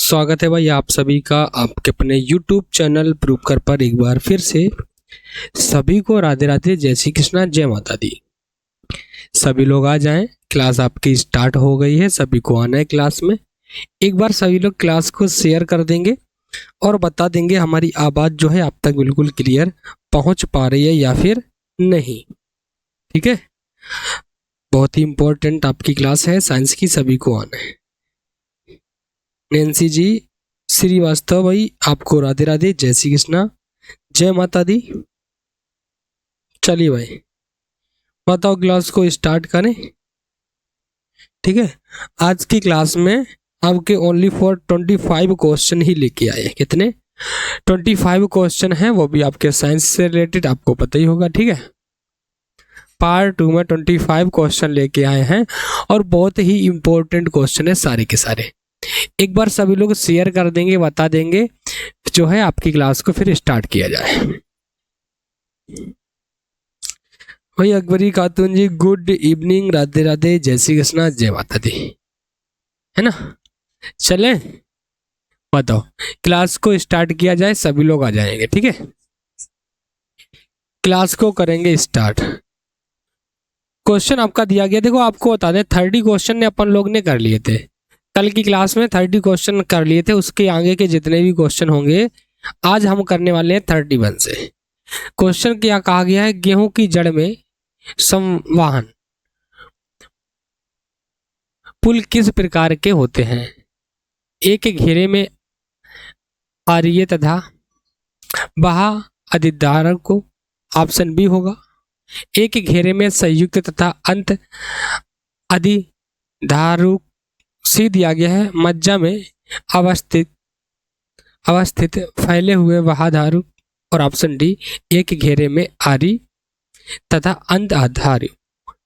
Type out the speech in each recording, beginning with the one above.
स्वागत है भाई आप सभी का आपके अपने YouTube चैनल प्रूव कर पर एक बार फिर से। सभी को राधे राधे, जय श्री कृष्णा, जय माता दी। सभी लोग आ जाएं, क्लास आपकी स्टार्ट हो गई है। सभी को आना है क्लास में। एक बार सभी लोग क्लास को शेयर कर देंगे और बता देंगे हमारी आवाज़ जो है आप तक बिल्कुल क्लियर पहुंच पा रही है या फिर नहीं। ठीक है, बहुत ही इंपॉर्टेंट आपकी क्लास है साइंस की, सभी को आना है। नैन्सी जी श्रीवास्तव भाई, आपको राधे राधे, जय श्री कृष्णा, जय माता दी। चलिए भाई बताओ, क्लास को स्टार्ट करें। ठीक है, आज की क्लास में आपके ओनली फॉर 25 क्वेश्चन ही लेके आए हैं। कितने? 25 क्वेश्चन हैं, वो भी आपके साइंस से रिलेटेड, आपको पता ही होगा। ठीक है, पार्ट 2 में 25 क्वेश्चन लेके आए हैं और बहुत ही इंपॉर्टेंट क्वेश्चन है सारे के सारे। एक बार सभी लोग शेयर कर देंगे, बता देंगे जो है आपकी क्लास को फिर स्टार्ट किया जाए। भाई अकबरी खातून जी गुड इवनिंग, राधे राधे, जय श्री कृष्णा, जय माता दी, है ना। चले बताओ, क्लास को स्टार्ट किया जाए, सभी लोग आ जाएंगे। ठीक है, क्लास को करेंगे स्टार्ट। क्वेश्चन आपका दिया गया, देखो आपको बता दें 30 क्वेश्चन ने अपन लोग ने कर लिए थे कल की क्लास में। 30 क्वेश्चन कर लिए थे, उसके आगे के जितने भी क्वेश्चन होंगे आज हम करने वाले हैं 31 से। क्वेश्चन क्या कहा गया है? गेहूं की जड़ में संवहन पुल किस प्रकार के होते हैं? एक घेरे में आरिये तथा बहा अधिधारक को, ऑप्शन बी होगा। एक घेरे में संयुक्त तथा अंत अधिधारुक सी दिया गया है। मज्जा में अवस्थित फैले हुए बहाधारुक, और ऑप्शन डी एक घेरे में आरी तथा अंत आधार।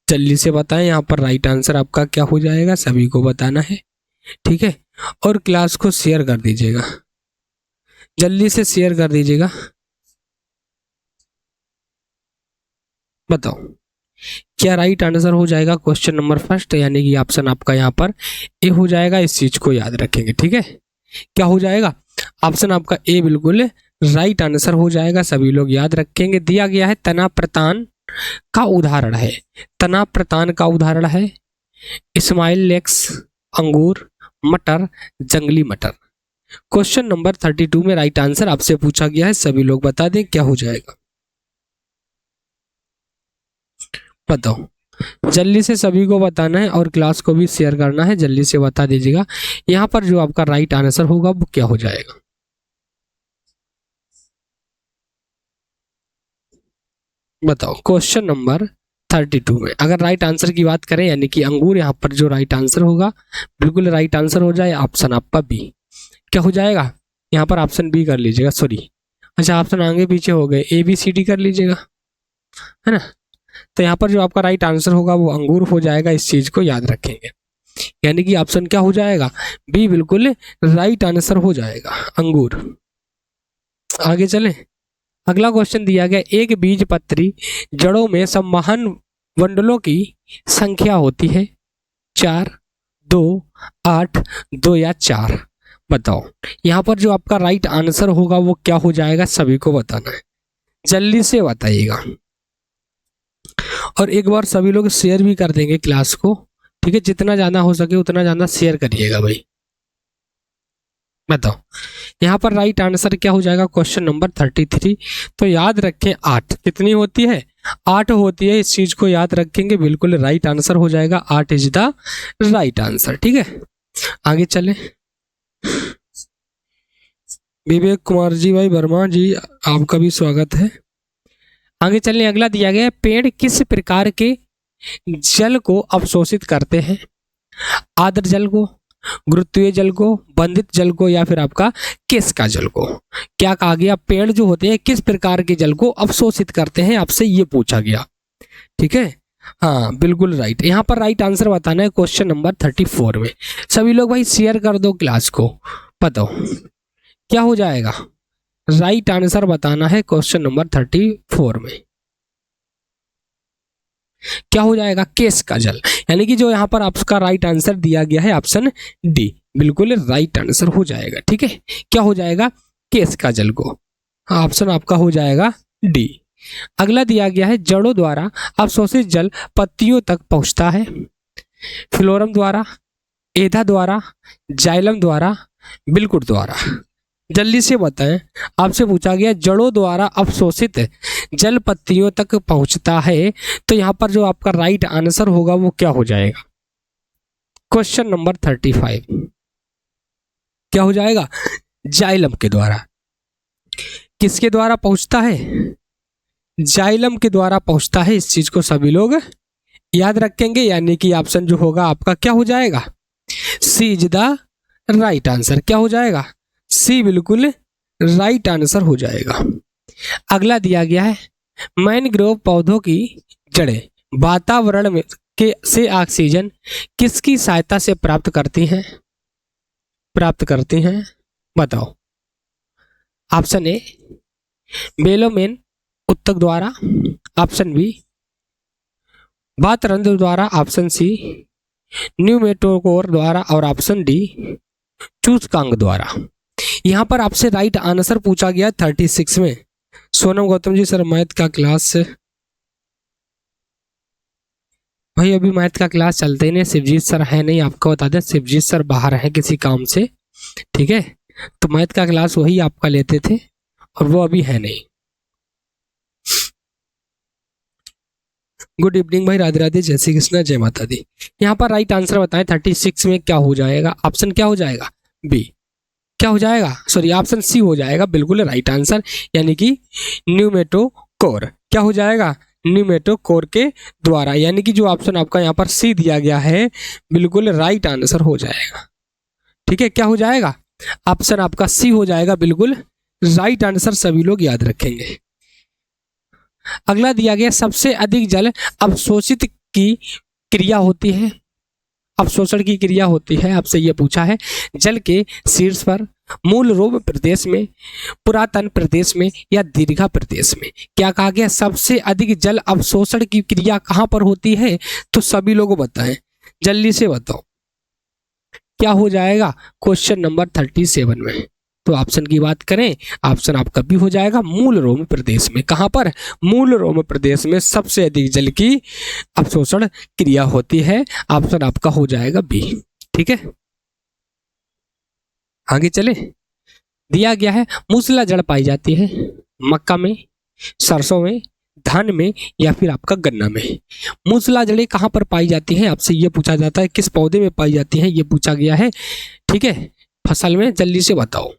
जल्दी से बताएं, यहाँ पर राइट आंसर आपका क्या हो जाएगा, सभी को बताना है। ठीक है, और क्लास को शेयर कर दीजिएगा, जल्दी से शेयर कर दीजिएगा। बताओ क्या राइट आंसर हो जाएगा क्वेश्चन नंबर फर्स्ट, यानी कि ऑप्शन आपका यहाँ पर ए हो जाएगा। इस चीज को याद रखेंगे। ठीक है, क्या हो जाएगा? ऑप्शन आपका ए बिल्कुल राइट आंसर हो जाएगा, सभी लोग याद रखेंगे। दिया गया है तना प्रतान का उदाहरण है। तना प्रतान का उदाहरण है इस्माइल लेक्स, अंगूर, मटर, जंगली मटर। क्वेश्चन नंबर 32 में राइट आंसर आपसे पूछा गया है, सभी लोग बता दें क्या हो जाएगा। बताओ, जल्दी से सभी को बताना है और क्लास को भी शेयर करना है, जल्दी से बता दीजिएगा यहाँ पर जो आपका राइट आंसर होगा वो क्या हो जाएगा। बताओ, क्वेश्चन नंबर 32 में अगर राइट आंसर की बात करें, यानी कि अंगूर, यहाँ पर जो राइट आंसर होगा बिल्कुल राइट आंसर हो जाए ऑप्शन आपका बी। क्या हो जाएगा? यहाँ पर ऑप्शन बी कर लीजिएगा, सॉरी, अच्छा ऑप्शन आगे पीछे हो गए, ए बी सी डी कर लीजिएगा, है ना। तो यहाँ पर जो आपका राइट आंसर होगा वो अंगूर हो जाएगा, इस चीज को याद रखेंगे। यानी कि ऑप्शन क्या हो जाएगा? बी बिल्कुल राइट आंसर हो जाएगा, अंगूर। आगे चलें, अगला क्वेश्चन दिया गया, एक बीजपत्री जड़ों में संवहन मंडलों की संख्या होती है 4, 2, 8, 2 या 4। बताओ यहाँ पर जो आपका राइट आंसर होगा वो क्या हो जाएगा, सभी को बताना है, जल्दी से बताइएगा। और एक बार सभी लोग शेयर भी कर देंगे क्लास को। ठीक है, जितना ज़्यादा हो सके उतना ज़्यादा शेयर करिएगा भाई। बताओ यहाँ पर राइट आंसर क्या हो जाएगा क्वेश्चन नंबर 33। तो याद रखें 8 कितनी होती है? 8 होती है, इस चीज को याद रखेंगे, बिल्कुल राइट आंसर हो जाएगा। 8 इज द राइट आंसर। ठीक है, आगे चले। विवेक कुमार जी भाई वर्मा जी, आपका भी स्वागत है। आगे चलने, अगला दिया गया है, पेड़ किस प्रकार के जल को अवशोषित करते हैं? आर्द्र जल को, गुरुत्वीय जल को, बंधित जल को, या फिर आपका किस का जल को? क्या कहा गया? पेड़ जो होते हैं किस प्रकार के जल को अवशोषित करते हैं, आपसे ये पूछा गया। ठीक है, हाँ बिल्कुल राइट। यहाँ पर राइट आंसर बताना है क्वेश्चन नंबर 34 में। सभी लोग भाई शेयर कर दो क्लास को। बताओ क्या हो जाएगा? राइट आंसर बताना है क्वेश्चन नंबर 34 में। क्या क्या हो जाएगा? केस का जल। यानी कि जो यहाँ पर आपका राइट आंसर दिया गया है ऑप्शन डी बिल्कुल राइट आंसर हो जाएगा। ठीक है, क्या हो जाएगा? केस का जल को ऑप्शन आपका हो जाएगा डी। अगला दिया गया है जड़ों द्वारा अवशोषित जल पत्तियों तक पहुंचता है, फ्लोरम द्वारा, एधा द्वारा, जाइलम द्वारा, बिल्कुट द्वारा। जल्दी से बताएं, आपसे पूछा गया जड़ों द्वारा अवशोषित जल पत्तियों तक पहुंचता है, तो यहां पर जो आपका राइट आंसर होगा वो क्या हो जाएगा? क्वेश्चन नंबर 35 क्या हो जाएगा? जाइलम के द्वारा। किसके द्वारा पहुंचता है? जाइलम के द्वारा पहुंचता है। इस चीज को सभी लोग याद रखेंगे, यानी कि ऑप्शन जो होगा आपका क्या हो जाएगा? सी इज द राइट आंसर। क्या हो जाएगा? सी बिल्कुल राइट आंसर हो जाएगा। अगला दिया गया है मैनग्रोव पौधों की जड़ें वातावरण में से ऑक्सीजन किसकी सहायता से प्राप्त करती हैं? बताओ। ऑप्शन ए बेलोमेन उत्तक द्वारा, ऑप्शन बी वातरंध्र द्वारा, ऑप्शन सी न्यूमेटोकोर द्वारा और ऑप्शन डी सूचकांक द्वारा। यहां पर आपसे राइट आंसर पूछा गया 36 में। सोनम गौतम जी सर मैथ का क्लास भाई अभी मैथ का क्लास चलते ही नहीं, शिवजीत सर है नहीं, आपको बता दें शिवजीत सर बाहर हैं किसी काम से। ठीक है, तो मैथ का क्लास वही आपका लेते थे और वो अभी है नहीं। गुड इवनिंग भाई, राधे राधे, जय श्री कृष्णा, जय माता दी। यहाँ पर राइट आंसर बताएं 36 में क्या हो जाएगा? ऑप्शन क्या हो जाएगा? बी। क्या हो जाएगा? सॉरी, ऑप्शन सी हो जाएगा बिल्कुल राइट आंसर, यानी कि न्यूमेटोकोर। क्या हो जाएगा? न्यूमेटोकोर के द्वारा, यानी कि जो ऑप्शन आपका यहाँ पर सी दिया गया है बिल्कुल राइट आंसर हो जाएगा। ठीक है, क्या हो जाएगा? ऑप्शन आपका सी हो जाएगा बिल्कुल राइट आंसर, सभी लोग याद रखेंगे। अगला दिया गया सबसे अधिक जल अवशोषित की क्रिया होती है, अवशोषण की क्रिया होती है, आपसे यह पूछा है। जल के शीर्ष पर, मूल रोम प्रदेश में, पुरातन प्रदेश में या दीर्घा प्रदेश में। क्या कहा गया? सबसे अधिक जल अवशोषण की क्रिया कहां पर होती है? तो सभी लोग बताएं, जल्दी से बताओ क्या हो जाएगा क्वेश्चन नंबर 37 में। तो ऑप्शन की बात करें, ऑप्शन आपका भी हो जाएगा मूल रोम प्रदेश में। कहां पर? मूल रोम प्रदेश में सबसे अधिक जल की अवशोषण क्रिया होती है। ऑप्शन आपका हो जाएगा बी। ठीक है, आगे चले। दिया गया है मूसला जड़ पाई जाती है मक्का में, सरसों में, धान में या फिर आपका गन्ना में। मूसला जड़ें कहां पर पाई जाती हैं? आपसे यह पूछा जाता है किस पौधे में पाई जाती हैं, यह पूछा गया है। ठीक है, फसल में। जल्दी से बताओ।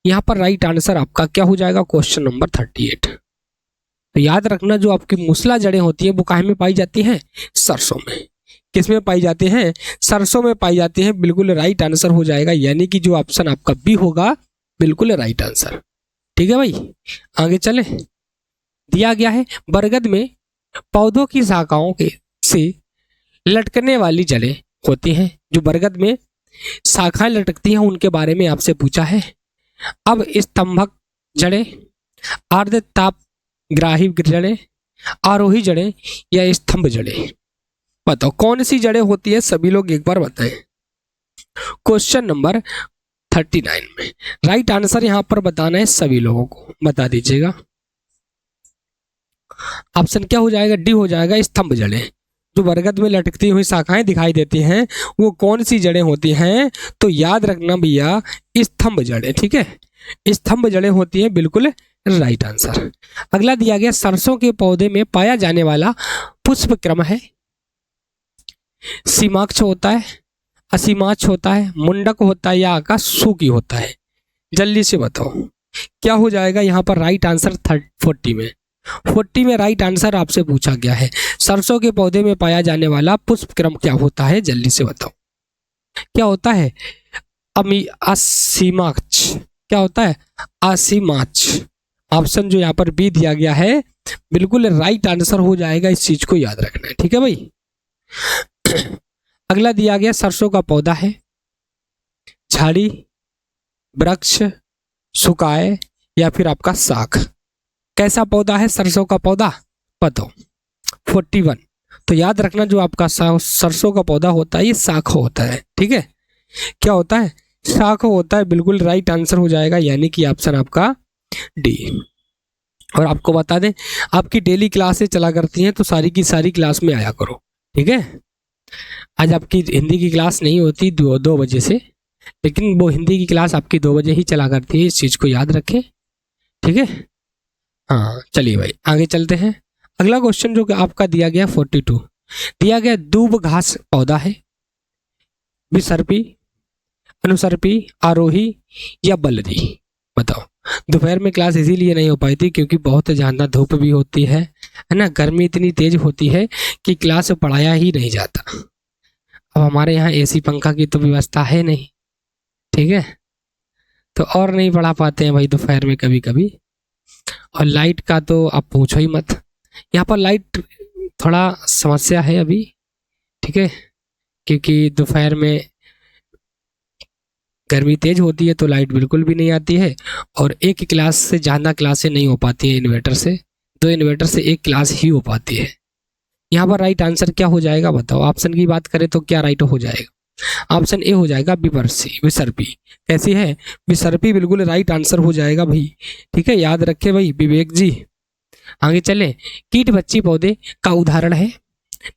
यहां पर राइट आंसर आपका क्या हो जाएगा? Question number 38। तो याद रखना, जो आपकी मूसला जड़ें होती है वो काहे में पाई जाती हैं? सरसों में। किस में पाई जाती हैं? सरसों में पाई जाती हैं, बिल्कुल राइट आंसर हो जाएगा, यानी कि जो ऑप्शन आपका बी होगा बिल्कुल राइट आंसर। ठीक है भाई, आगे चले। दिया गया है बरगद में पौधों की शाखाओं के से लटकने वाली जड़ें होती हैं। जो बरगद में शाखाएं लटकती हैं उनके बारे में आपसे पूछा है। अब स्तंभक जड़ें, अर्ध तापग्राही जड़ें, आरोही जड़ें या स्तंभ जड़ें। बताओ कौन सी जड़ें होती है? सभी लोग एक बार बताएं। क्वेश्चन नंबर 39 में राइट आंसर यहां पर बताना है, सभी लोगों को बता दीजिएगा। ऑप्शन क्या हो जाएगा? डी हो जाएगा स्तंभ जड़ें। जो बरगद में लटकती हुई शाखाएं दिखाई देती हैं वो कौन सी जड़ें होती हैं? तो याद रखना भैया, स्तंभ जड़ें। ठीक है, स्तंभ जड़ें होती हैं, बिल्कुल राइट आंसर। अगला दिया गया सरसों के पौधे में पाया जाने वाला पुष्प क्रम है। सीमाक्ष होता है, असीमाक्ष होता है, मुंडक होता है या आकाश सूखी होता है। जल्दी से बताओ क्या हो जाएगा यहाँ पर राइट आंसर? 40 में 40 में राइट आंसर आपसे पूछा गया है सरसों के पौधे में पाया जाने वाला पुष्प क्रम क्या होता है? जल्दी से बताओ क्या होता है? असीमाक्ष। क्या होता है? असीमाक्ष। ऑप्शन जो यहाँ पर बी दिया गया है बिल्कुल राइट आंसर हो जाएगा, इस चीज को याद रखना है। ठीक है भाई, अगला दिया गया सरसों का पौधा है झाड़ी, वृक्ष, सुकाए या फिर आपका शाख। कैसा पौधा है सरसों का पौधा? बताओ। 41। तो याद रखना जो आपका सरसों का पौधा होता है ये शाख होता है, ठीक है। क्या होता है? शाख होता है। बिल्कुल राइट आंसर हो जाएगा, यानी कि ऑप्शन आपका डी। और आपको बता दें आपकी डेली क्लासेस चला करती हैं, तो सारी की सारी क्लास में आया करो, ठीक है। आज आपकी हिंदी की क्लास नहीं होती 2 बजे से, लेकिन वो हिंदी की क्लास आपकी 2 बजे ही चला करती है, इस चीज़ को याद रखें, ठीक है। हाँ चलिए भाई आगे चलते हैं। अगला क्वेश्चन जो कि आपका दिया गया 42 दिया गया, दूब घास पौधा है, विसर्पी, अनुसर्पी, आरोही या बलरी? बताओ। दोपहर में क्लास इसीलिए नहीं हो पाई थी क्योंकि बहुत ज़्यादा धूप भी होती है ना, गर्मी इतनी तेज होती है कि क्लास पढ़ाया ही नहीं जाता। अब हमारे यहाँ एसी पंखा की तो व्यवस्था है नहीं, ठीक है, तो और नहीं पढ़ा पाते हैं भाई दोपहर में कभी कभी। और लाइट का तो आप पूछो ही मत, यहाँ पर लाइट थोड़ा समस्या है अभी, ठीक है, क्योंकि दोपहर में गर्मी तेज होती है तो लाइट बिल्कुल भी नहीं आती है, और एक क्लास से ज़्यादा क्लासें नहीं हो पाती हैं इन्वर्टर से, 2 इन्वर्टर से एक क्लास ही हो पाती है। यहाँ पर राइट आंसर क्या हो जाएगा बताओ? ऑप्शन की बात करें तो क्या राइट हो जाएगा? ऑप्शन ए हो जाएगा विसर्पी। कैसी है? विसर्पी बिल्कुल राइट आंसर हो जाएगा भाई, ठीक है, याद रखे भाई विवेक जी। आगे चले। कीट बच्ची पौधे का उदाहरण है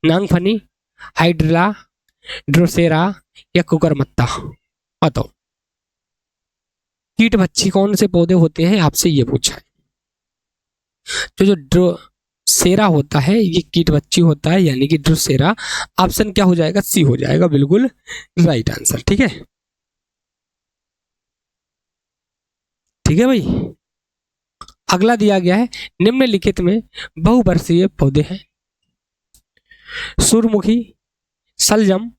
नांगफनी, हाइड्रिला, ड्रोसेरा या कुकरमत्ता? बताओ कीट बच्ची कौन से पौधे होते हैं, आपसे ये पूछा है। जो ड्रोसेरा होता है ये कीट बच्ची होता है, यानी कि ड्रोसेरा। ऑप्शन क्या हो जाएगा? सी हो जाएगा बिल्कुल राइट आंसर, ठीक है, ठीक है भाई। अगला दिया गया है निम्नलिखित में बहुवर्षीय पौधे हैं सूर्यमुखी, सलजम,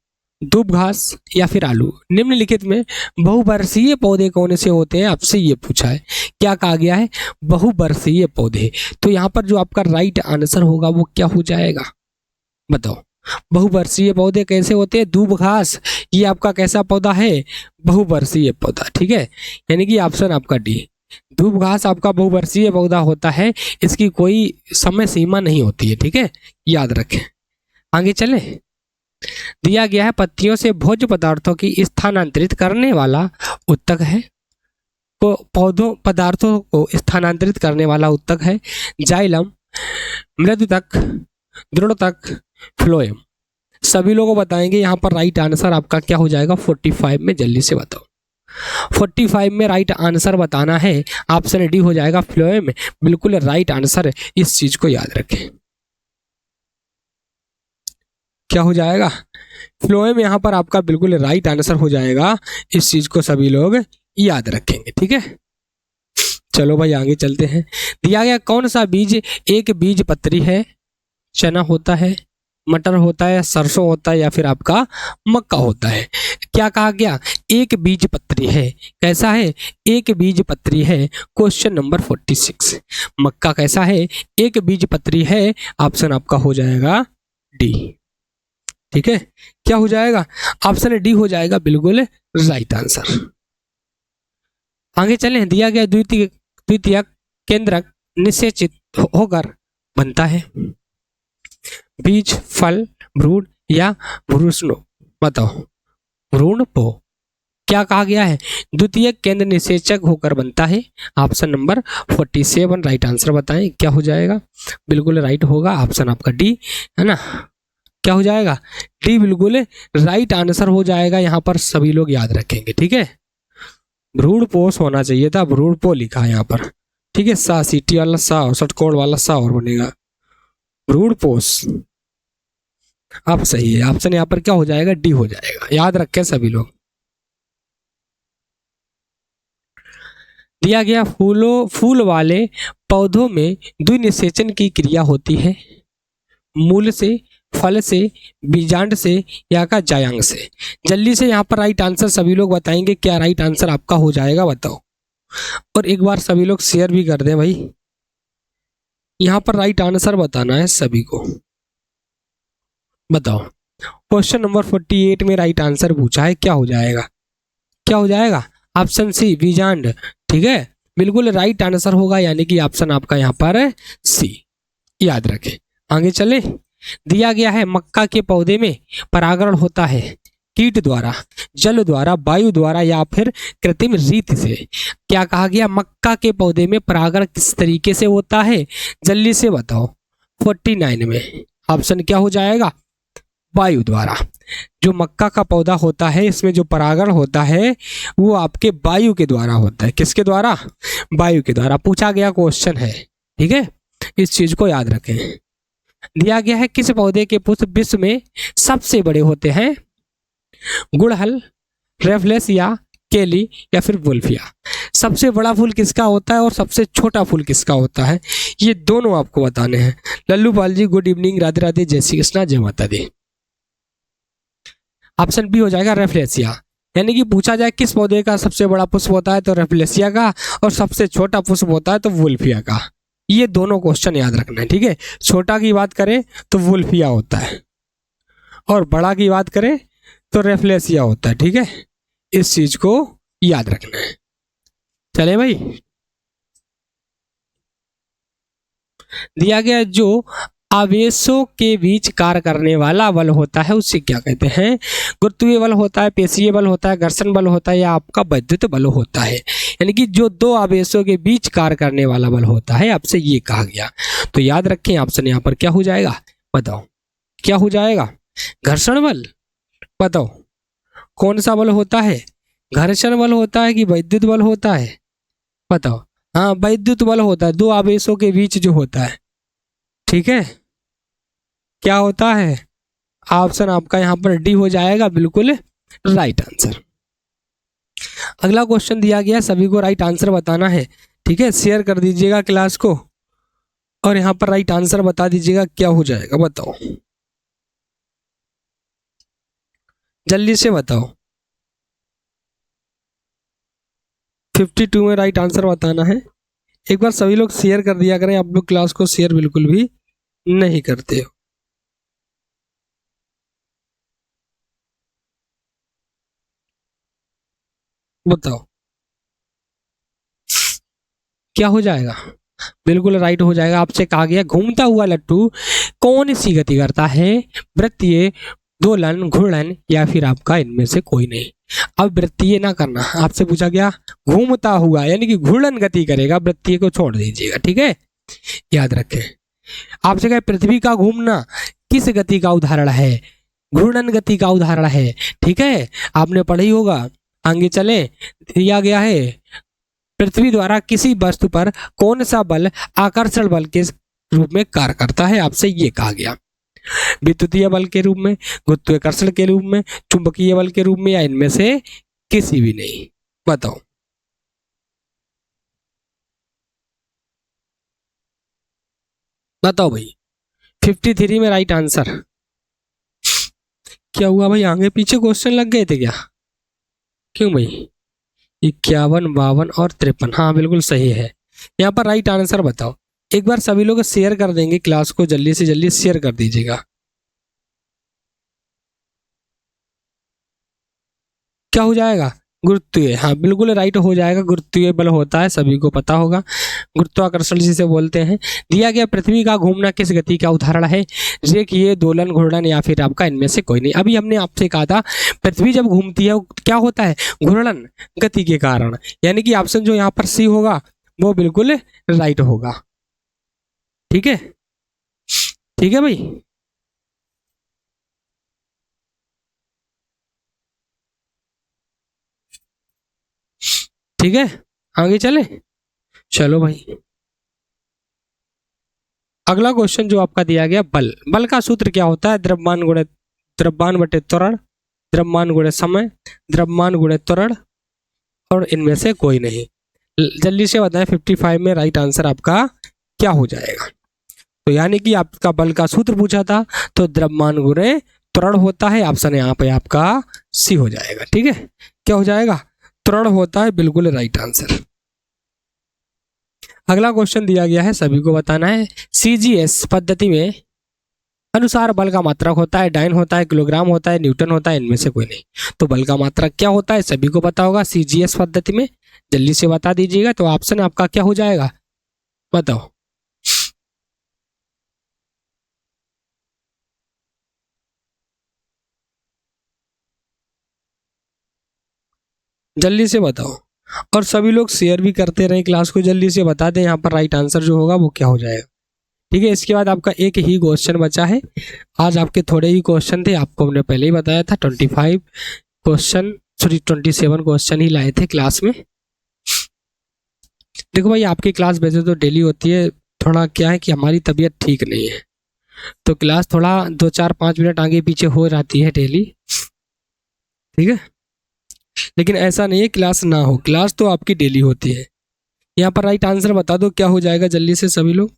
दूब घास या फिर आलू। निम्नलिखित में बहुवर्षीय पौधे कौन से होते हैं, आपसे ये पूछा है। क्या कहा गया है? बहुवर्षीय पौधे। तो यहाँ पर जो आपका राइट आंसर होगा वो क्या हो जाएगा बताओ? बहुवर्षीय पौधे कैसे होते हैं? दूब घास ये आपका कैसा पौधा है? बहुवर्षीय पौधा, ठीक है, यानी कि ऑप्शन आपका डी। दूब घास आपका बहुवर्षीय पौधा होता है, इसकी कोई समय सीमा नहीं होती है, ठीक है, याद रखें। आगे चले। दिया गया है पत्तियों से भोज्य पदार्थों की स्थानांतरित करने वाला उत्तक है, तो पदार्थों को स्थानांतरित करने वाला उत्तक है जाइलम, मृदुतक, दृढ़तक, फ्लोएम। सभी लोगों को बताएंगे। यहाँ पर राइट आंसर आपका क्या हो जाएगा 45 में? जल्दी से बताओ। 45 में राइट आंसर बताना है, ऑप्शन डी हो जाएगा फ्लोएम, बिल्कुल राइट आंसर। इस चीज को याद रखें, क्या हो जाएगा? फ्लोएम यहाँ पर आपका बिल्कुल राइट आंसर हो जाएगा। इस चीज को सभी लोग याद रखेंगे, ठीक है। चलो भाई आगे चलते हैं। दिया गया कौन सा बीज एक बीज पत्री है? चना होता है, मटर होता है, सरसों होता है या फिर आपका मक्का होता है? क्या कहा गया? एक बीज पत्री है। कैसा है? एक बीज पत्री है। Question number 46। मक्का कैसा है? एक बीज पत्री है। ऑप्शन आपका हो जाएगा डी, ठीक है, क्या हो जाएगा? ऑप्शन डी हो जाएगा बिल्कुल राइट आंसर। आगे चलें। दिया गया द्वितीय केंद्रक निषेचित होकर बनता है बीज, फल, भ्रूण या भ्रूण? बताओ। भ्रूण पो। क्या कहा गया है? द्वितीय केंद्र निषेचक होकर बनता है। ऑप्शन नंबर 47 राइट आंसर बताएं, क्या हो जाएगा? बिल्कुल राइट होगा ऑप्शन आपका डी, है ना, क्या हो जाएगा? डी बिल्कुल राइट आंसर हो जाएगा। यहाँ पर सभी लोग याद रखेंगे, ठीक है। भ्रूण पोष होना चाहिए था, भ्रूण पो लिखा है यहाँ पर, ठीक है। सा सीटी वाला सा और षटकोण वाला सा और बनेगा भ्रूण पोष। आप सही है, ऑप्शन यहाँ पर क्या हो जाएगा? डी हो जाएगा, याद रखें सभी लोग। दिया गया फूल वाले पौधों में द्विनिषेचन की क्रिया होती है मूल से, फल से, बीजांड से या का जायांग से? जल्दी से यहाँ पर राइट आंसर सभी लोग बताएंगे। क्या राइट आंसर आपका हो जाएगा बताओ? और एक बार सभी लोग शेयर भी कर दें भाई। यहाँ पर राइट आंसर बताना है सभी को, बताओ। क्वेश्चन नंबर 48 में राइट आंसर पूछा है, क्या हो जाएगा? क्या हो जाएगा? ऑप्शन सी बीजांड, ठीक है, बिल्कुल राइट आंसर होगा, यानी कि ऑप्शन आपका यहाँ पर सी, याद रखें। आगे चले। दिया गया है मक्का के पौधे में परागण होता है कीट द्वारा, जल द्वारा, वायु द्वारा या फिर कृत्रिम रीति से। क्या कहा गया? मक्का के पौधे में परागण किस तरीके से होता है? जल्दी से बताओ। 49 में ऑप्शन क्या हो जाएगा? वायु द्वारा। जो मक्का का पौधा होता है इसमें जो परागण होता है वो आपके वायु के द्वारा होता है। किसके द्वारा? वायु के द्वारा। पूछा गया क्वेश्चन है, ठीक है, इस चीज को याद रखें। दिया गया है किस पौधे के पुष्प विश्व में सबसे बड़े होते हैं? गुड़हल, रेफलेस या केली या फिर वुल्फिया। सबसे बड़ा फूल किसका होता है और सबसे छोटा फूल किसका होता है, ये दोनों आपको बताने हैं। लल्लू पाल जी गुड इवनिंग, राधे राधे, जय श्री कृष्णा, जय माता दी। ऑप्शन बी हो जाएगा रेफलेसिया। यानी कि पूछा जाए किस पौधे का सबसे बड़ा पुष्प होता है तो रेफलेसिया का, और सबसे छोटा पुष्प होता है तो वुल्फिया का। ये दोनों क्वेश्चन याद रखना है, ठीक है। छोटा की बात करें तो वुल्फिया होता है और बड़ा की बात करें तो रेफलेसिया होता है, ठीक है। इस चीज को याद रखना है। चले भाई, दिया गया जो आवेशों के बीच कार्य करने वाला बल होता है उसे क्या कहते हैं? गुरुत्वीय बल होता है, पेशीय बल होता है, घर्षण बल होता है या आपका वैद्युत बल होता है। यानी कि जो दो आवेशों के बीच कार्य करने वाला बल होता है, आपसे ये कहा गया। तो याद रखें ऑप्शन यहाँ पर क्या हो जाएगा, बताओ क्या हो जाएगा? घर्षण बल। बताओ कौन सा बल होता है? घर्षण बल होता है कि वैद्युत बल होता है? बताओ। हाँ, वैद्युत बल होता है, दो आवेशों के बीच जो होता है, ठीक है। क्या होता है? ऑप्शन आपका यहाँ पर डी हो जाएगा, बिल्कुल राइट आंसर। अगला क्वेश्चन दिया गया, सभी को राइट आंसर बताना है, ठीक है। शेयर कर दीजिएगा क्लास को और यहाँ पर राइट आंसर बता दीजिएगा क्या हो जाएगा, बताओ जल्दी से बताओ। 52 में राइट आंसर बताना है। एक बार सभी लोग शेयर कर दिया करें, आप लोग क्लास को शेयर बिल्कुल भी नहीं करते हो। बताओ क्या हो जाएगा? बिल्कुल राइट हो जाएगा। आपसे कहा गया घूमता हुआ लट्टू कौन सी गति करता है? वृत्तीय, दोलन, घूर्णन या फिर आपका इनमें से कोई नहीं। अब वृत्तीय ना करना, आपसे पूछा गया घूमता हुआ यानी कि घूर्णन गति करेगा, वृत्तीय को छोड़ दीजिएगा, ठीक है, याद रखें। आपसे कहा पृथ्वी का घूमना किस गति का उदाहरण है? घूर्णन गति का उदाहरण है, ठीक है, आपने पढ़ा ही होगा। आगे चले, दिया गया है पृथ्वी द्वारा किसी वस्तु पर कौन सा बल आकर्षण बल के रूप में कार्य करता है? आपसे ये कहा गया विद्युतीय बल के रूप में, गुरुत्वाकर्षण के रूप में, चुंबकीय बल के रूप में या इनमें से किसी भी नहीं। बताओ बताओ भाई। 53 में राइट आंसर। क्या हुआ भाई, आगे पीछे क्वेश्चन लग गए थे क्या? क्यों भाई? 51, 52 और 53, हाँ बिल्कुल सही है। यहाँ पर राइट आंसर बताओ। एक बार सभी लोग शेयर कर देंगे क्लास को, जल्दी से जल्दी शेयर कर दीजिएगा। क्या हो जाएगा? गुरुत्वीय, हाँ बिल्कुल राइट हो जाएगा। गुरुत्वीय बल होता है, सभी को पता होगा, गुरुत्वाकर्षण जिसे बोलते हैं। दिया गया पृथ्वी का घूमना किस गति का उदाहरण है? रेखीय, दोलन, घूर्णन या फिर आपका इनमें से कोई नहीं। अभी हमने आपसे कहा था पृथ्वी जब घूमती है क्या होता है? घूर्णन गति के कारण। यानी कि ऑप्शन जो यहाँ पर सी होगा वो बिल्कुल राइट होगा, ठीक है, ठीक है भाई। ठीक है, आगे चले, चलो भाई। अगला क्वेश्चन जो आपका दिया गया, बल। बल का सूत्र क्या होता है? द्रव्यमान गुणे द्रव्यमान बटे त्वरण, द्रव्यमान गुणे समय, द्रव्यमान गुणे त्वरण और इनमें से कोई नहीं। जल्दी से बताएं 55 में राइट आंसर आपका क्या हो जाएगा? तो यानी कि आपका बल का सूत्र पूछा था तो द्रव्यमान गुणे त्वरण होता है। ऑप्शन यहाँ पे आपका सी हो जाएगा, ठीक है। क्या हो जाएगा? त्वरण होता है, बिल्कुल राइट आंसर। अगला क्वेश्चन दिया गया है, सभी को बताना है। सीजीएस पद्धति में अनुसार बल का मात्रक होता है, डाइन होता है, किलोग्राम होता है, न्यूटन होता है, इनमें से कोई नहीं। तो बल का मात्रक क्या होता है सभी को पता होगा सीजीएस पद्धति में, जल्दी से बता दीजिएगा। तो ऑप्शन आपका क्या हो जाएगा, बताओ। जल्दी से बताओ, और सभी लोग शेयर भी करते रहे क्लास को, जल्दी से बता दें यहाँ पर राइट आंसर जो होगा वो क्या हो जाएगा। ठीक है, इसके बाद आपका एक ही क्वेश्चन बचा है। आज आपके थोड़े ही क्वेश्चन थे, आपको हमने पहले ही बताया था 27 क्वेश्चन ही लाए थे क्लास में। देखो भाई, आपकी क्लास वैसे तो डेली होती है, थोड़ा क्या है कि हमारी तबीयत ठीक नहीं है, तो क्लास थोड़ा 2-4-5 मिनट आगे पीछे हो जाती है डेली। ठीक है, लेकिन ऐसा नहीं है क्लास ना हो, क्लास तो आपकी डेली होती है। यहाँ पर राइट आंसर बता दो क्या हो जाएगा, जल्दी से सभी लोग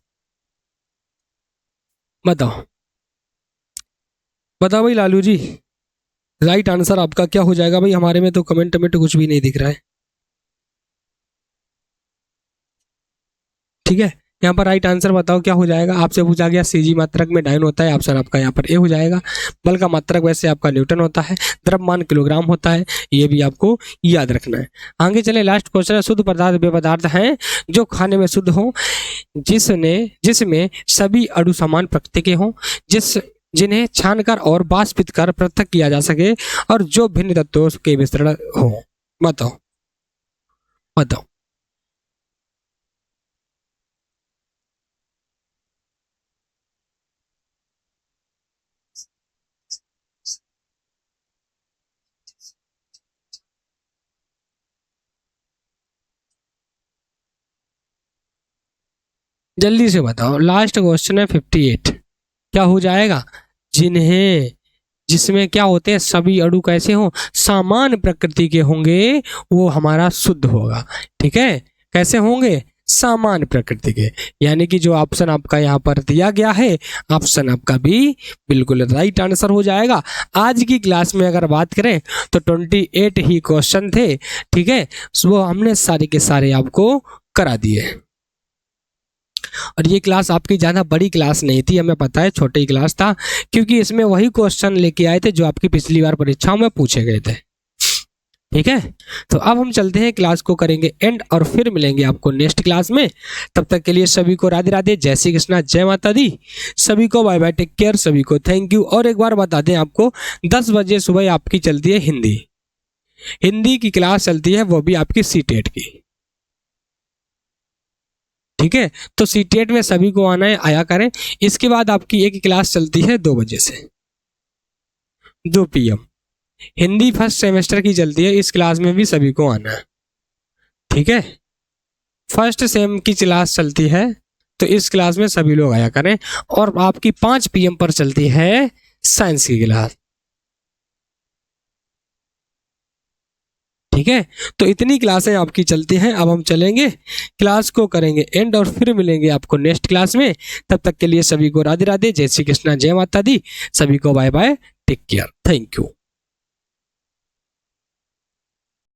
बताओ। बताओ भाई लालू जी, राइट आंसर आपका क्या हो जाएगा भाई? हमारे में तो कमेंट में तो कुछ भी नहीं दिख रहा है। ठीक है, यहाँ पर राइट आंसर बताओ क्या हो जाएगा। आपसे पूछा गया सीजी मात्रक में डायन होता है, ऑप्शन आपका यहाँ पर ए हो जाएगा। बल का मात्रक वैसे आपका न्यूटन होता है, द्रव्यमान किलोग्राम होता है, ये भी आपको याद रखना है। आगे चले, लास्ट क्वेश्चन है, शुद्ध पदार्थ वे पदार्थ हैं जो खाने में शुद्ध हो, जिसमें सभी अणु समान प्रकृति के हों, जिन्हें छानकर और वाष्पित कर पृथक किया जा सके, और जो भिन्न तत्वों के मिश्रण हो। बताओ बताओ। जल्दी से बताओ, लास्ट क्वेश्चन है 58, क्या हो जाएगा? जिसमें क्या होते हैं, सभी अणु कैसे हों, समान प्रकृति के होंगे, वो हमारा शुद्ध होगा। ठीक है, कैसे होंगे? समान प्रकृति के, यानी कि जो ऑप्शन आपका यहाँ पर दिया गया है, ऑप्शन आपका भी बिल्कुल राइट आंसर हो जाएगा। आज की क्लास में अगर बात करें तो 28 ही क्वेश्चन थे। ठीक है, वो हमने सारे के सारे आपको करा दिए, और ये क्लास आपकी ज़्यादा बड़ी क्लास नहीं थी, हमें पता है छोटी क्लास था, क्योंकि इसमें वही क्वेश्चन लेके आए थे जो आपकी पिछली बार परीक्षाओं में पूछे गए थे। ठीक है, तो अब हम चलते हैं, क्लास को करेंगे एंड, और फिर मिलेंगे आपको नेक्स्ट क्लास में। तब तक के लिए सभी को राधे राधे, जय श्री कृष्णा, जय माता दी, सभी को बाय बाय, टेक केयर, सभी को थैंक यू। और एक बार बता दें आपको, 10 बजे सुबह आपकी चलती है हिंदी की क्लास चलती है, वो भी आपकी सीटेट की। ठीक है, तो सीटेट में सभी को आना है, आया करें। इसके बाद आपकी एक क्लास चलती है 2 बजे से 2 PM, हिंदी फर्स्ट सेमेस्टर की चलती है, इस क्लास में भी सभी को आना है। ठीक है, फर्स्ट सेम की क्लास चलती है, तो इस क्लास में सभी लोग आया करें। और आपकी 5 PM पर चलती है साइंस की क्लास। ठीक है, तो इतनी क्लासें आपकी चलती हैं। अब हम चलेंगे, क्लास को करेंगे एंड, और फिर मिलेंगे आपको नेक्स्ट क्लास में। तब तक के लिए सभी को राधे राधे, जय श्री कृष्णा, जय माता दी, सभी को bye bye, take care, thank you.